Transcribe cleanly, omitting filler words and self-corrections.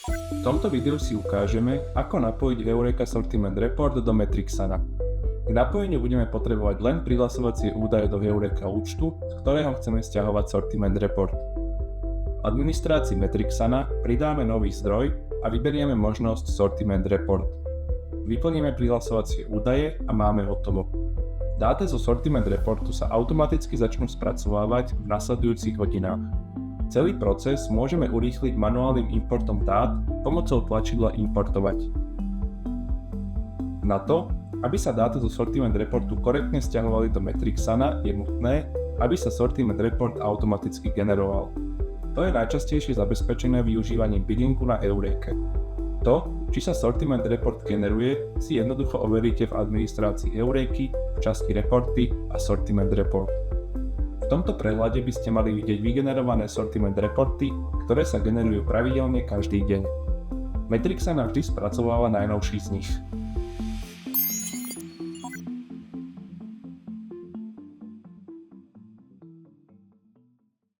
V tomto videu si ukážeme, ako napojiť Eureka Sortiment Report do Metrixana. K napojeniu budeme potrebovať len prihlasovacie údaje do Eureka účtu, z ktorého chceme stiahovať Sortiment Report. V administrácii Metrixana pridáme nový zdroj a vyberieme možnosť Sortiment Report. Vyplníme prihlasovacie údaje a máme hotovo. Dáta zo Sortiment Reportu sa automaticky začnú spracovávať v nasledujúcich hodinách. Celý proces môžeme urýchliť manuálnym importom dát pomocou tlačidla Importovať. Na to, aby sa dáta zo Sortiment Reportu korektne stiahovali do Metrixana, je nutné, aby sa Sortiment Report automaticky generoval. To je najčastejšie zabezpečené využívaním biddingu na Eureke. To, či sa Sortiment Report generuje, si jednoducho overíte v administrácii Eureky v časti Reporty a Sortiment Report. V tomto prehľade by ste mali vidieť vygenerované Sortiment Reporty, ktoré sa generujú pravidelne každý deň. Metrixana vždy spracováva najnovší z nich.